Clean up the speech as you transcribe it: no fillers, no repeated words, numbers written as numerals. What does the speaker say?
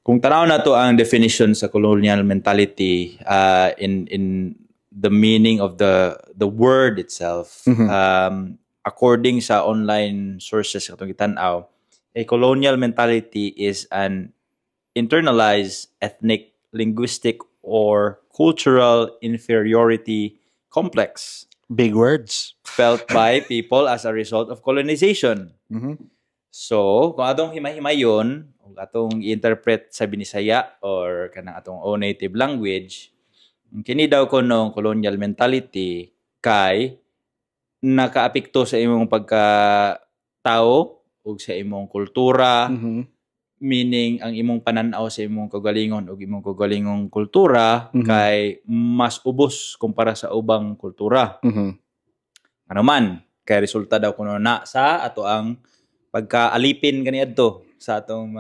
Kung tanaw na to ang definition sa colonial mentality in the meaning of the word itself, according sa online sources katong gitan-aw, a colonial mentality is an internalized ethnic, linguistic, or cultural inferiority complex Big words. felt by people as a result of colonization. So, kung atong himay-himayon, kung atong i-interpret sa Binisaya or kanang atong own native language, kini daw ko nung colonial mentality kay nakaapekto sa imong pagka-tao o sa imong kultura, meaning ang imong pananaw sa imong kagalingon o imong kagalingong kultura kay mas ubos kumpara sa ubang kultura. Ano man, kay resulta daw kuno na sa ato ang pagka-alipin kaniadto sa atong